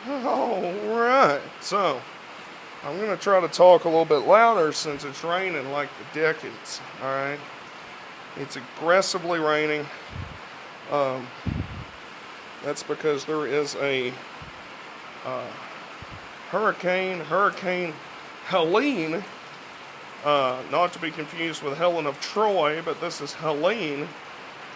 Alright, so I'm going to try to talk a little bit louder since it's raining like the Dickens. Alright, it's aggressively raining. That's because there is a Hurricane Helene, not to be confused with Helen of Troy, but this is Helene.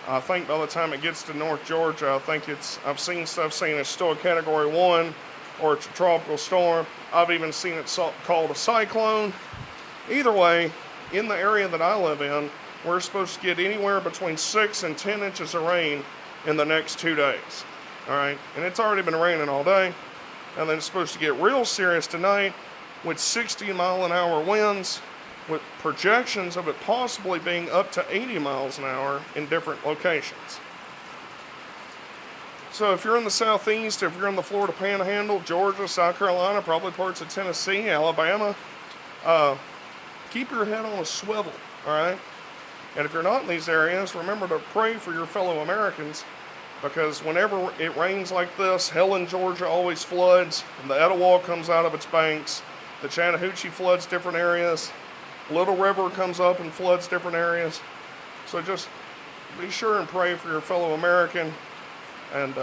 I think by the time it gets to North Georgia, I've seen stuff saying it's still a Category 1 or it's a tropical storm. I've even seen it called a cyclone. Either way, in the area that I live in, we're supposed to get anywhere between 6 and 10 inches of rain in the next 2 days. All right, and it's already been raining all day. And then it's supposed to get real serious tonight with 60-mile-an-hour winds, with projections of it possibly being up to 80 miles an hour in different locations. So if you're in the southeast, if you're in the Florida Panhandle, Georgia, South Carolina, probably parts of Tennessee, Alabama, keep your head on a swivel, all right? And if you're not in these areas, remember to pray for your fellow Americans, because whenever it rains like this, Helen, Georgia always floods, and the Etowah comes out of its banks, the Chattahoochee floods different areas, Little River comes up and floods different areas. So just be sure and pray for your fellow American, and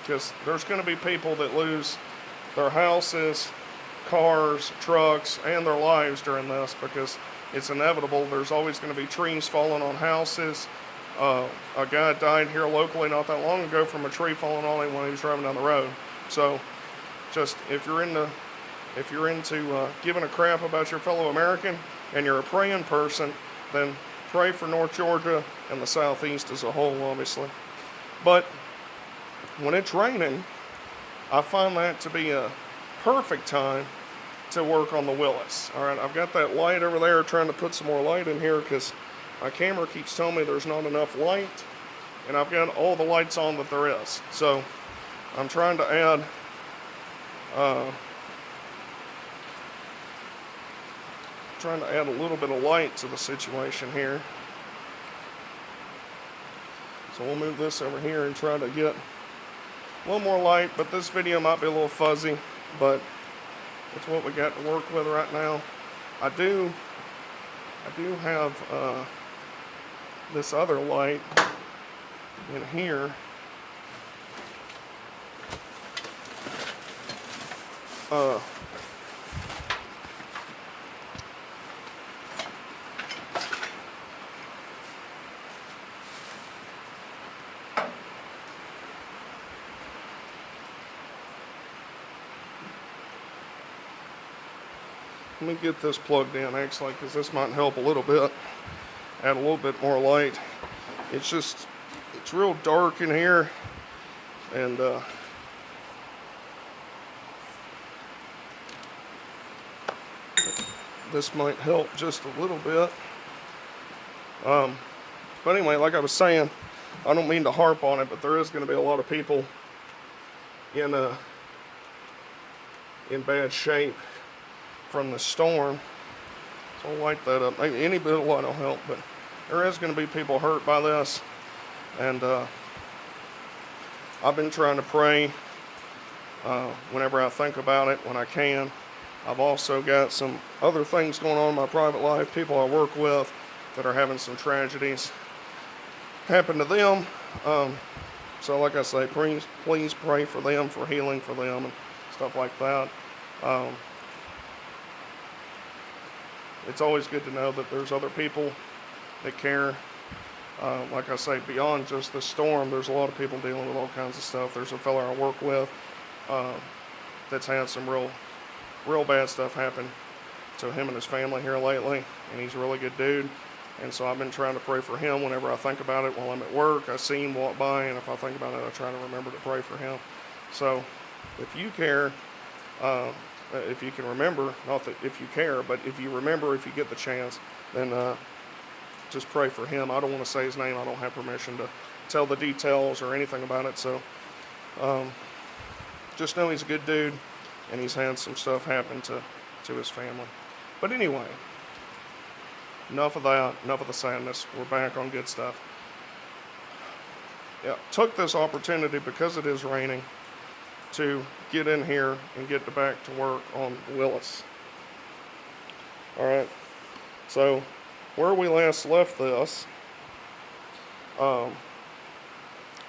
because there's going to be people that lose their houses, cars, trucks, and their lives during this, because it's inevitable. There's always going to be trees falling on houses. A guy died here locally not that long ago from a tree falling on him when he was driving down the road. So just if you're into giving a crap about your fellow American and you're a praying person, then pray for North Georgia and the Southeast as a whole, obviously. But when it's raining, I find that to be a perfect time to work on the Willys. All right, I've got that light over there, trying to put some more light in here because my camera keeps telling me there's not enough light, andVe got all the lights on that there is. So I'm trying to add a little bit of light to the situation here. So we'll move this over here and try to get a little more light, but this video might be a little fuzzy, but it's what we got to work with right now. I do have this other light in here. Let me get this plugged in actually, because this might help a little bit, add a little bit more light. It's real dark in here, and this might help just a little bit. But anyway, like I was saying, I don't mean to harp on it, but there is going to be a lot of people in bad shape from the storm. So I'll light that up. Maybe any bit of light will help, but there is going to be people hurt by this. And I've been trying to pray whenever I think about it, when I can. I've also got some other things going on in my private life, people I work with that are having some tragedies happen to them. So like I say, please pray for them, for healing for them and stuff like that. It's always good to know that there's other people that care. Like I say, beyond just the storm, there's a lot of people dealing with all kinds of stuff. There's a fella I work with that's had some real bad stuff happen to him and his family here lately, and he's a really good dude. And so I've been trying to pray for him whenever I think about it while I'm at work. I see him walk by, and if I think about it, I try to remember to pray for him. So if you care, if you can remember, not that if you care, but if you remember, if you get the chance, then just pray for him. I don't want to say his name. I don't have permission to tell the details or anything about it. So just know he's a good dude, and he's had some stuff happen to his family. But anyway, enough of that, enough of the sadness. We're back on good stuff. Yeah, took this opportunity because it is raining to get in here and get back to work on Willys. Alright, so where we last left this,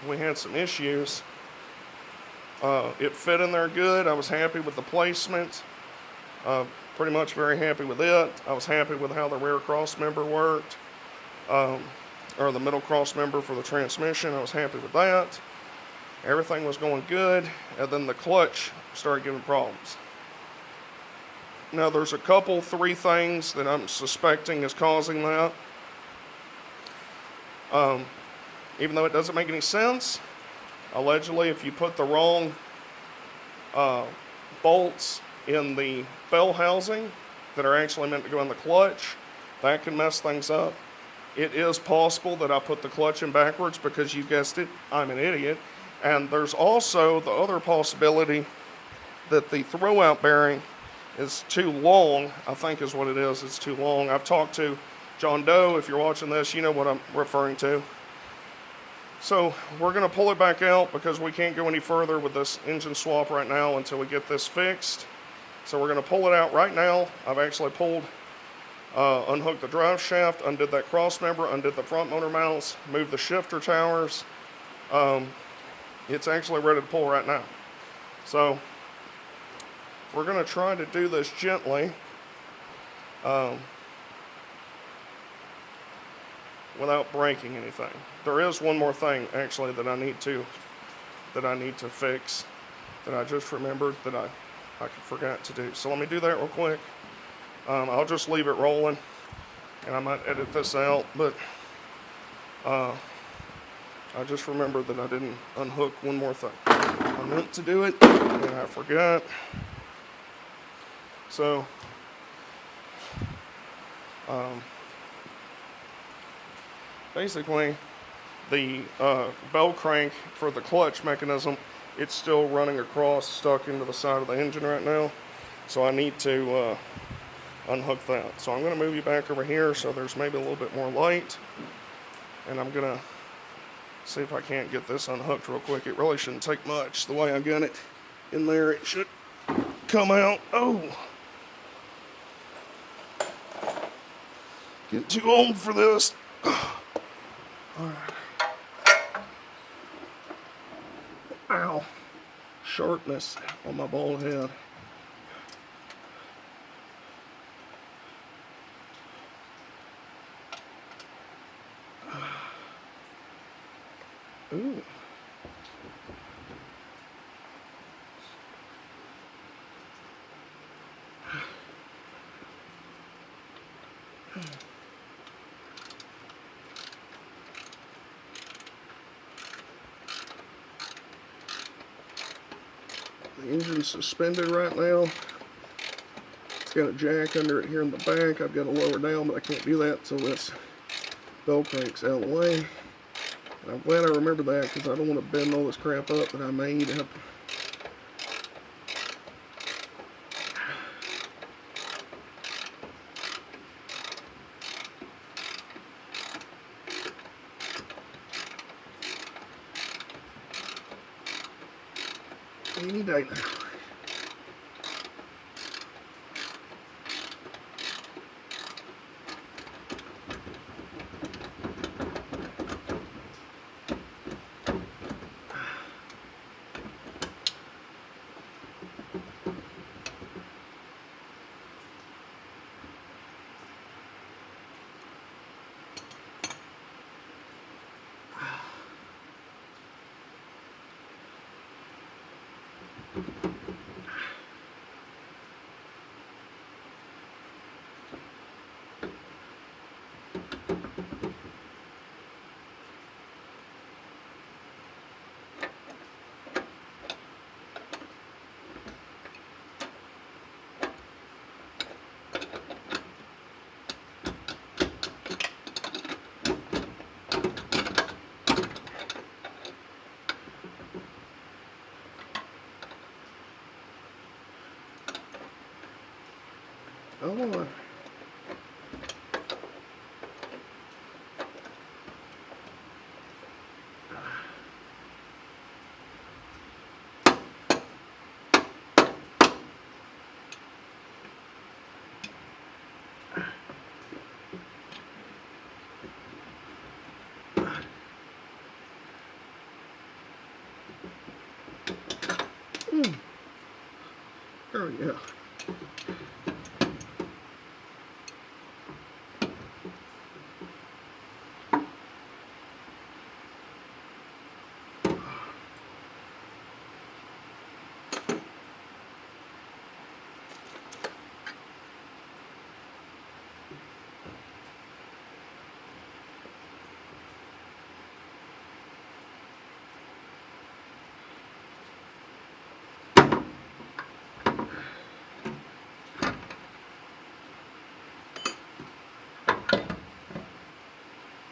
we had some issues. It fit in there good. I was happy with the placement. Pretty much very happy with it. I was happy with how the rear cross member worked, or the middle cross member for the transmission. I was happy with that. Everything was going good, and then the clutch started giving problems. Now there's a couple, 3 things that I'm suspecting is causing that. Even though it doesn't make any sense, allegedly if you put the wrong bolts in the bell housing that are actually meant to go in the clutch, that can mess things up. It is possible that I put the clutch in backwards because, you guessed it, I'm an idiot. And there's also the other possibility that the throwout bearing is too long, I think is what it is. It's too long. I've talked to John Doe. If you're watching this, you know what I'm referring to. So we're going to pull it back out because we can't go any further with this engine swap right now until we get this fixed. So we're going to pull it out right now. I've actually unhooked the drive shaft, undid that cross member, undid the front motor mounts, moved the shifter towers. It's actually ready to pull right now. So we're going to try to do this gently, without breaking anything. There is one more thing actually that I need to fix, that I just remembered that I forgot to do. So let me do that real quick. I'll just leave it rolling, and I might edit this out, but I just remembered that I didn't unhook one more thing. I meant to do it, and I forgot. So, basically, the bell crank for the clutch mechanism, it's still running across, stuck into the side of the engine right now. So I need to unhook that. So I'm going to move you back over here so there's maybe a little bit more light. And I'm going to see if I can't get this unhooked real quick. It really shouldn't take much. The way I got it in there, it should come out. Oh! Getting too old for this. Alright. Ow. Sharpness on my bald head. Ooh. The engine's suspended right now. It's got a jack under it here in the back. I've got to lower down, but I can't do that until this bell crank's out of the way. And I'm glad I remembered that because I don't want to bend all this crap up that I made up. Any day now. Oh, There we go.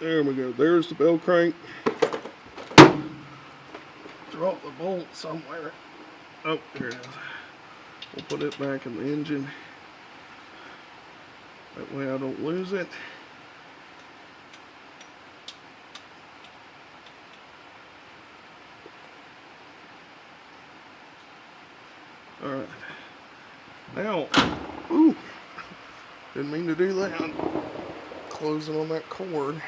There we go. There's the bell crank. Drop the bolt somewhere. Oh, there it is. We'll put it back in the engine. That way I don't lose it. Alright. Now, ooh, didn't mean to do that. Closing on that cord.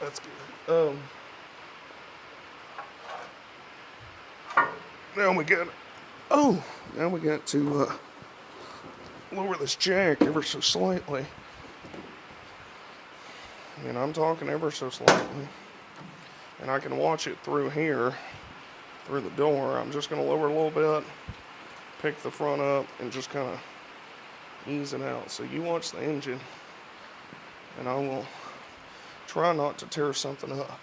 That's good. Now we got, now we got to lower this jack ever so slightly. And I'm talking ever so slightly. And I can watch it through here, through the door. I'm just going to lower a little bit, pick the front up, and just kind of ease it out. So you watch the engine, and I will try not to tear something up.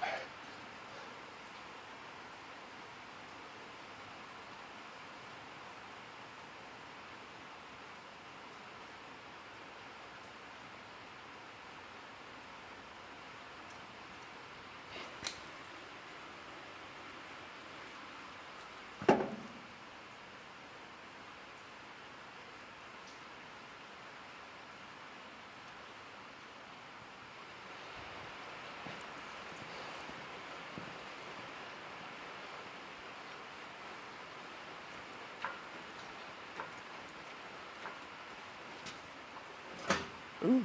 Ooh.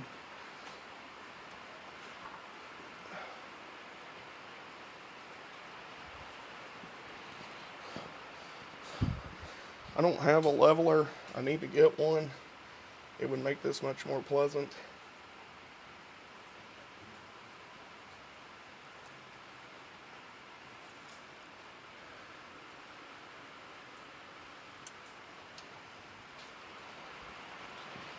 I don't have a leveler. I need to get one. It would make this much more pleasant.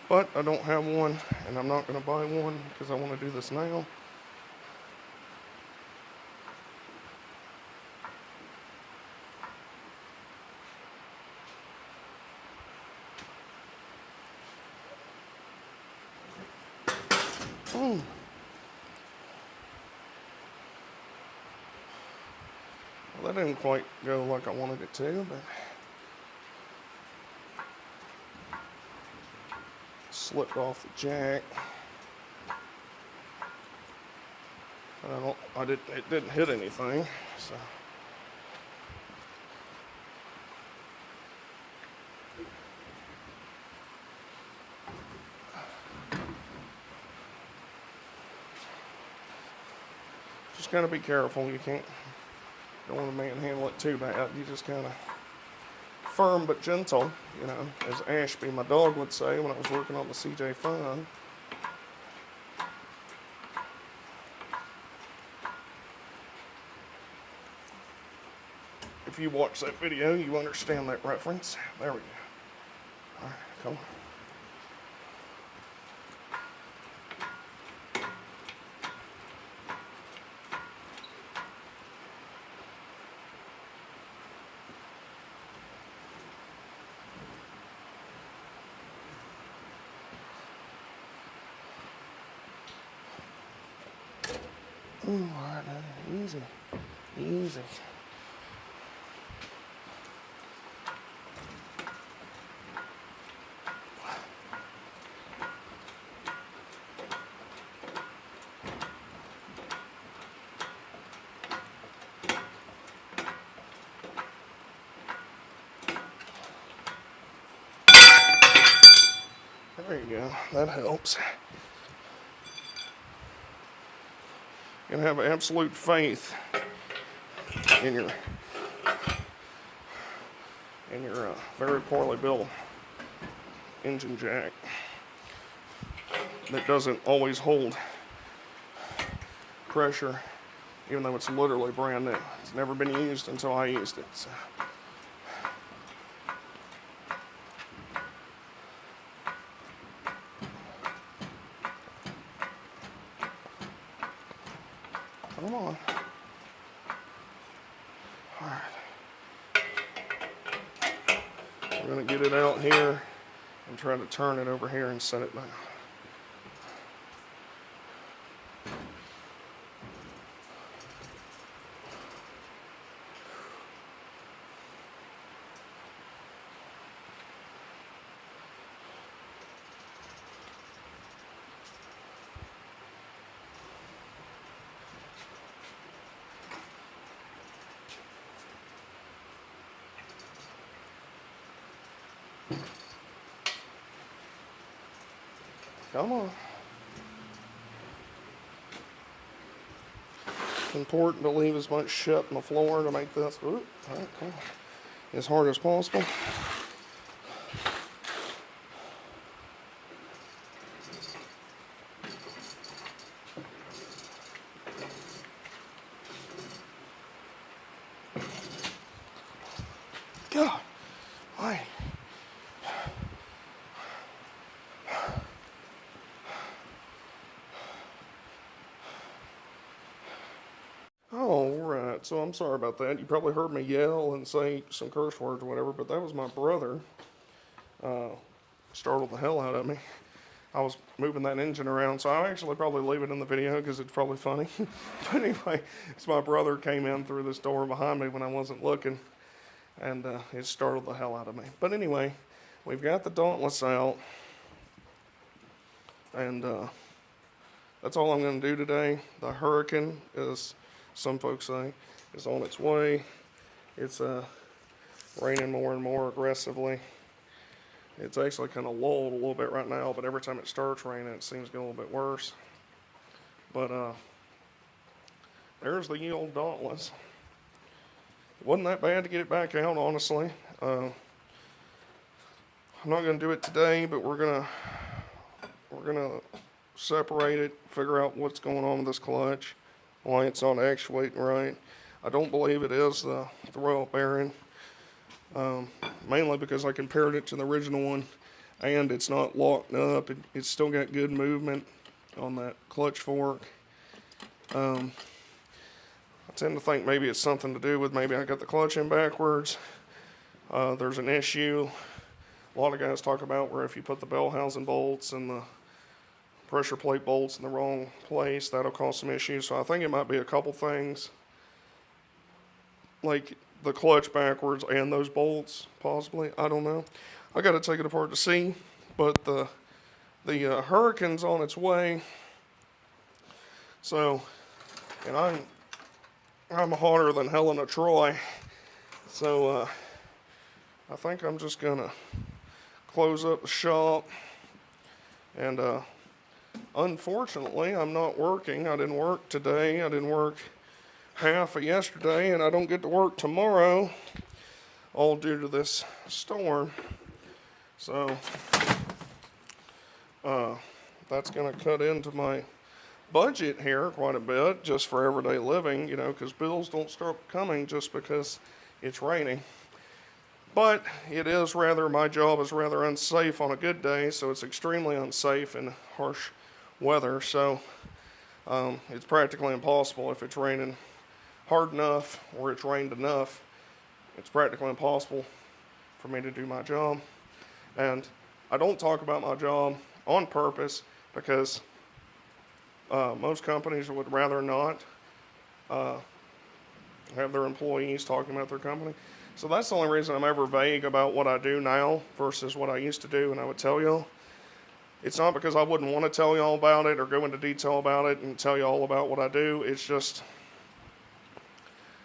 But I don't have one, and I'm not going to buy one because I want to do this now. Well, that didn't quite go like I wanted it to, but slipped off the jack. It didn't hit anything, so. Just gotta be careful. You don't want to manhandle it too bad. You just kind of firm but gentle, you know, as Ashby, my dog, would say when I was working on the CJ Fun. If you watch that video, you understand that reference. There we go. All right, come on. Ooh, all right, now, easy, easy. There you go, that helps. You can have absolute faith in your very poorly built engine jack that doesn't always hold pressure, even though it's literally brand new. It's never been used until I used it. So. Come on. All right. We're going to get it out here and try to turn it over here and set it down. Come on. It's important to leave as much shit on the floor to make this as hard as possible. God, why? Alright, so I'm sorry about that. You probably heard me yell and say some curse words or whatever, but that was my brother. Startled the hell out of me. I was moving that engine around, so I'll actually probably leave it in the video because it's probably funny. But anyway, it's my brother came in through this door behind me when I wasn't looking, and it startled the hell out of me. But anyway, we've got the Dauntless out, and that's all I'm going to do today. The Hurricane is, some folks say, is on its way. It's raining more and more aggressively. It's actually kind of lulled a little bit right now, but every time it starts raining, it seems to get a little bit worse. But there's the old Dauntless. It wasn't that bad to get it back out, honestly. I'm not going to do it today, but we're gonna separate it, figure out what's going on with this clutch, why it's not actuating right. I don't believe it is the throw-up bearing. Mainly because I compared it to the original one, and it's not locked up. It's still got good movement on that clutch fork. I tend to think maybe it's something to do with maybe I got the clutch in backwards. There's an issue a lot of guys talk about where if you put the bell housing bolts and the pressure plate bolts in the wrong place, that'll cause some issues. So I think it might be a couple things, like the clutch backwards and those bolts, possibly. I don't know. I got to take it apart to see. But the Hurricane's on its way. So, and I'm hotter than Helen of Troy. So I think I'm just gonna close up the shop. And unfortunately, I'm not working. I didn't work today. I didn't work half of yesterday, and I don't get to work tomorrow, all due to this storm. So that's going to cut into my budget here quite a bit, just for everyday living, you know, because bills don't start coming just because it's raining. But it is my job is rather unsafe on a good day, so it's extremely unsafe in harsh weather. So it's practically impossible if it's raining hard enough or it's rained enough. It's practically impossible for me to do my job. And I don't talk about my job on purpose because most companies would rather not have their employees talking about their company. So that's the only reason I'm ever vague about what I do now versus what I used to do, and I would tell y'all. It's not because I wouldn't want to tell y'all about it or go into detail about it and tell you all about what I do. It's just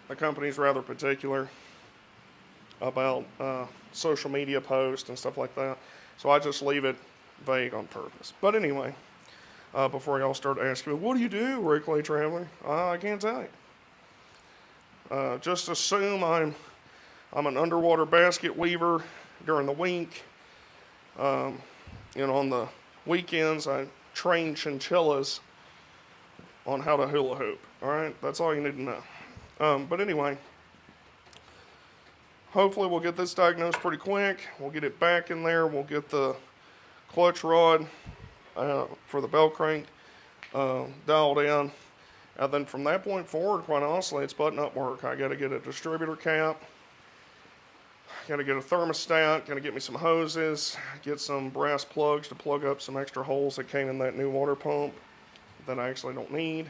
the company's rather particular about social media posts and stuff like that. So I just leave it vague on purpose. But anyway, before y'all start asking me, what do you do, Rick Lee Traveler? I can't tell you. Just assume I'm an underwater basket weaver during the week. You know, on the weekends, I train chinchillas on how to hula hoop. All right, that's all you need to know. But anyway, hopefully we'll get this diagnosed pretty quick. We'll get it back in there. We'll get the clutch rod for the bell crank dialed in. And then from that point forward, quite honestly, it's button-up work. I got to get a distributor cap. Got to get a thermostat. Got to get me some hoses. Get some brass plugs to plug up some extra holes that came in that new water pump that I actually don't need.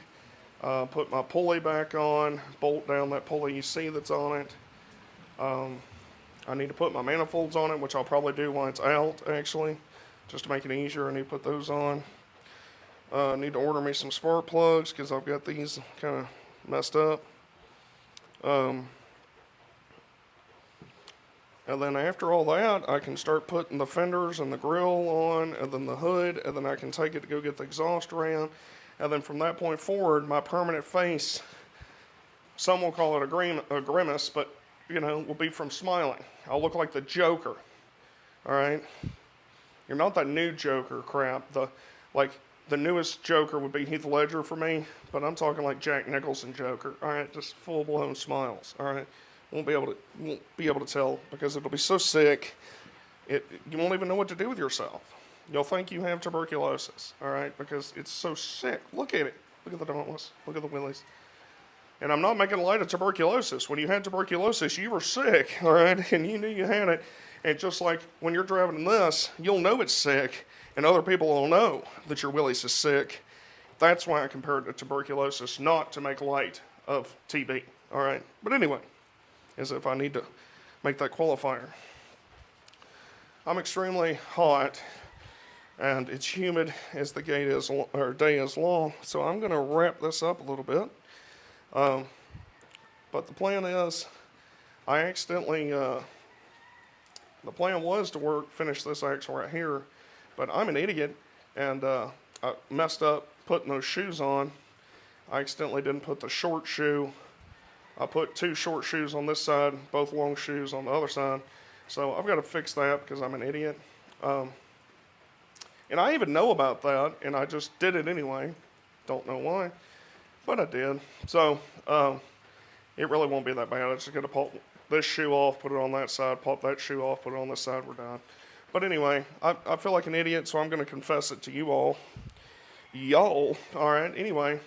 Put my pulley back on. Bolt down that pulley you see that's on it. I need to put my manifolds on it, which I'll probably do while it's out, actually. Just to make it easier, I need to put those on. I need to order me some spark plugs because I've got these kind of messed up. And then after all that, I can start putting the fenders and the grill on, and then the hood, and then I can take it to go get the exhaust around. And then from that point forward, my permanent face, some will call it a grimace, but, you know, will be from smiling. I'll look like the Joker, all right? You're not that new Joker crap. The newest Joker would be Heath Ledger for me, but I'm talking like Jack Nicholson Joker, all right? Just full-blown smiles, all right? Won't be able to tell because it'll be so sick, you won't even know what to do with yourself. You'll think you have tuberculosis, all right? Because it's so sick. Look at it. Look at the Dauntless. Look at the Willys. And I'm not making light of tuberculosis. When you had tuberculosis, you were sick, all right? And you knew you had it. And just like when you're driving this, you'll know it's sick, and other people will know that your Willys is sick. That's why I compared it to tuberculosis, not to make light of TB, all right? But anyway, as if I need to make that qualifier. I'm extremely hot, and it's humid as the day is long, so I'm going to wrap this up a little bit. But the plan is, I accidentally, the plan was to finish this axle right here, but I'm an idiot, and I messed up putting those shoes on. I accidentally didn't put the short shoe. I put 2 short shoes on this side, both long shoes on the other side. So I've got to fix that because I'm an idiot. And I even know about that, and I just did it anyway. Don't know why, but I did. So it really won't be that bad. I just got to pop this shoe off, put it on that side, pop that shoe off, put it on this side, we're done. But anyway, I feel like an idiot, so I'm going to confess it to you all. Y'all, all right, anyway.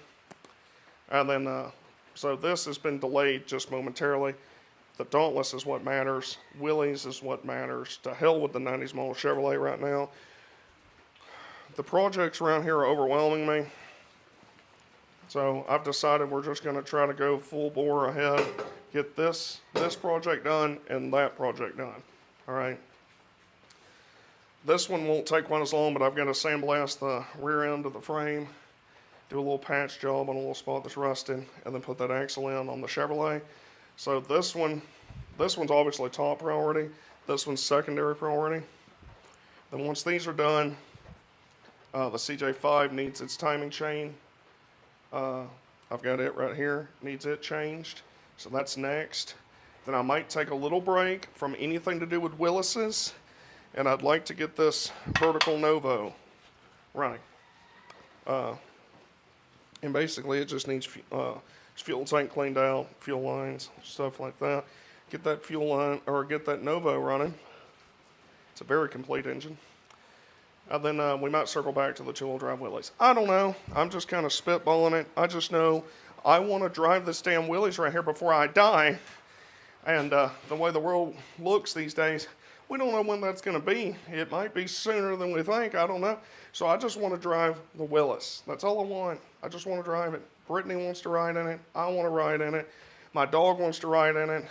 And then, so this has been delayed just momentarily. The Dauntless is what matters. Willys is what matters. To hell with the 90s model Chevrolet right now. The projects around here are overwhelming me. So I've decided we're just going to try to go full bore ahead, get this project done and that project done. All right. This one won't take quite as long, but I've got to sandblast the rear end of the frame, do a little patch job on a little spot that's rusted, and then put that axle in on the Chevrolet. So this one's obviously top priority. This one's secondary priority. Then once these are done, the CJ5 needs its timing chain. I've got it right here, needs it changed. So that's next. Then I might take a little break from anything to do with Willys's, and I'd like to get this vertical Novo running. And basically it just needs fuel tank cleaned out, fuel lines, stuff like that. Get that fuel line, or get that Novo running. It's a very complete engine. And then we might circle back to the 2-wheel drive Willys. I don't know. I'm just kind of spitballing it. I just know I want to drive this damn Willys right here before I die. And the way the world looks these days, we don't know when that's going to be. It might be sooner than we think. I don't know. So I just want to drive the Willys. That's all I want. I just want to drive it. Brittany wants to ride in it. I want to ride in it. My dog wants to ride in it.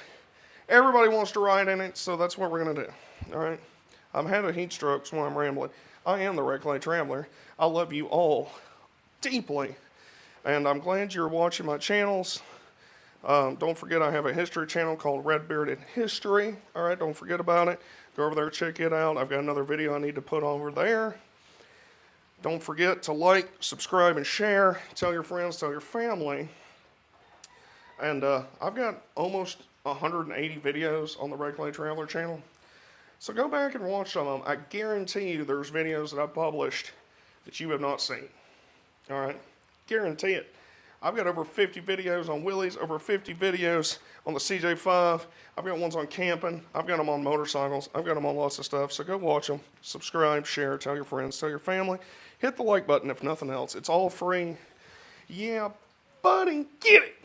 Everybody wants to ride in it, so that's what we're going to do. All right? I'm having heat strokes while I'm rambling. I am the Red Clay Traveler. I love you all deeply. And I'm glad you're watching my channels. Don't forget I have a history channel called Red Bearded History. All right, don't forget about it. Go over there, check it out. I've got another video I need to put over there. Don't forget to like, subscribe, and share. Tell your friends, tell your family. And I've got almost 180 videos on the Red Clay Traveler channel. So go back and watch some of them. I guarantee you there's videos that I've published that you have not seen. All right? Guarantee it. I've got over 50 videos on Willys, over 50 videos on the CJ5. I've got ones on camping. I've got them on motorcycles. I've got them on lots of stuff. So go watch them. Subscribe, share, tell your friends, tell your family. Hit the like button if nothing else. It's all free. Yeah, buddy, get it.